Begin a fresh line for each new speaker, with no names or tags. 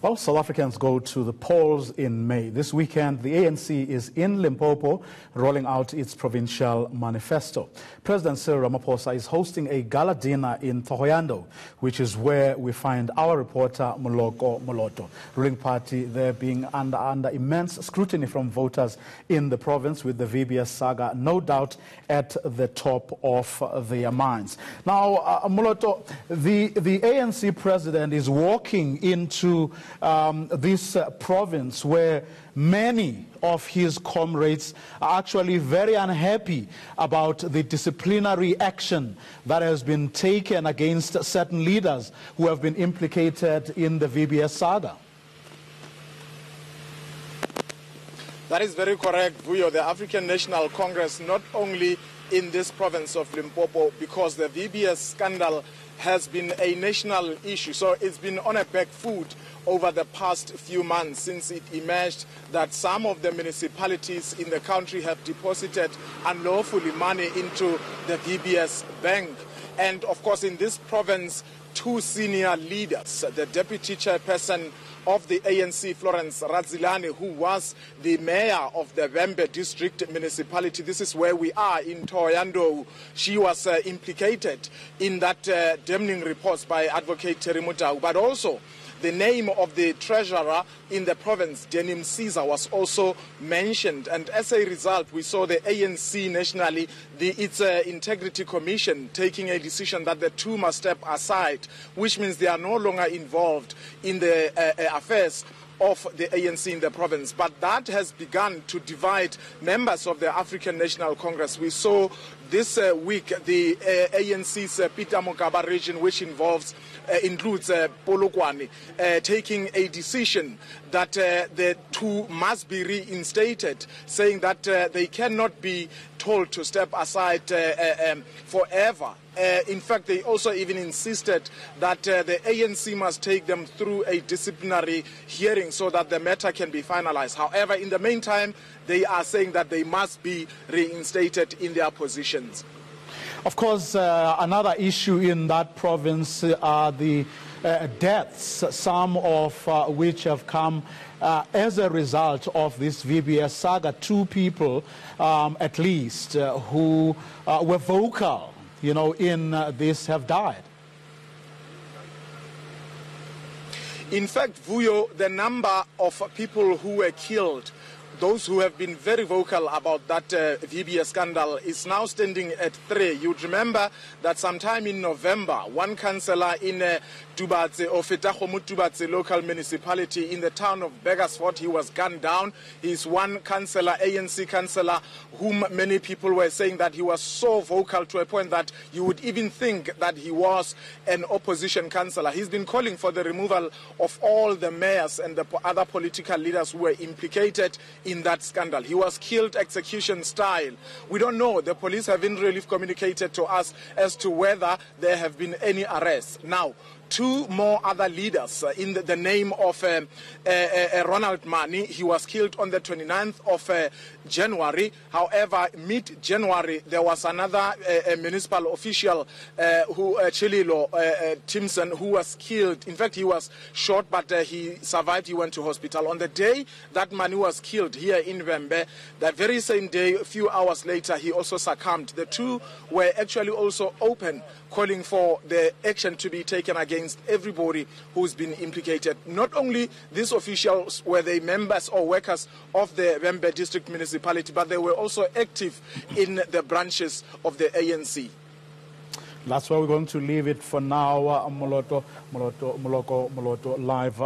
Well, South Africans go to the polls in May. This weekend, the ANC is in Limpopo, rolling out its provincial manifesto. President Cyril Ramaphosa is hosting a gala dinner in Thohoyandou, which is where we find our reporter Moloko Moloto. Ruling party there being under immense scrutiny from voters in the province, with the VBS saga no doubt at the top of their minds. Now, Moloto, the ANC president is walking into this province where many of his comrades are actually very unhappy about the disciplinary action that has been taken against certain leaders who have been implicated in the VBS saga.
That is very correct, Vuyo. The African National Congress, not only in this province of Limpopo, because the VBS scandal has been a national issue. So it's been on a back foot over the past few months since it emerged that some of the municipalities in the country have deposited unlawfully money into the VBS bank. And of course, in this province, two senior leaders, the deputy chairperson of the ANC, Florence Razilani, who was the mayor of the Vembe district municipality. This is where we are in Thohoyandou. She was implicated in that damning report by Advocate Terry Mutau, but also the name of the treasurer in the province, Denim Caesar, was also mentioned. And as a result, we saw the ANC nationally, its Integrity Commission, taking a decision that the two must step aside, which means they are no longer involved in the affairs of the ANC in the province. But that has begun to divide members of the African National Congress. We saw this week the ANC's Peter Mokaba region, which includes Polokwane, taking a decision that the two must be reinstated, saying that they cannot be told to step aside forever. In fact, they also even insisted that the ANC must take them through a disciplinary hearing so that the matter can be finalized. However, in the meantime, they are saying that they must be reinstated in their positions.
Of course, another issue in that province are the deaths, some of which have come as a result of this VBS saga. Two people, at least, who were vocal, in this have died.
In fact, Vuyo, the number of people who were killed, those who have been very vocal about that VBS scandal, is now standing at 3. You'd remember that sometime in November, one councillor in Tubatse, or Fetahomu Tubatse local municipality in the town of Beggersford, he was gunned down. He's one councillor, ANC councillor, whom many people were saying that he was so vocal to a point that you would even think that he was an opposition councillor. He's been calling for the removal of all the mayors and the other political leaders who were implicated in that scandal. He was killed execution style. We don't know. The police haven't really communicated to us as to whether there have been any arrests. Now, two more other leaders in the name of Ronald Mani. He was killed on the 29th of January. However, mid-January, there was another municipal official, Chililo Timson, who was killed. In fact, he was shot, but he survived. He went to hospital. On the day that Mani was killed here in Vembe, that very same day, a few hours later, he also succumbed. The two were actually also open, calling for the action to be taken against everybody who's been implicated. Not only these officials were they members or workers of the Vembe district municipality, but they were also active in the branches of the ANC.
That's where we're going to leave it for now. Moloko Moloto live.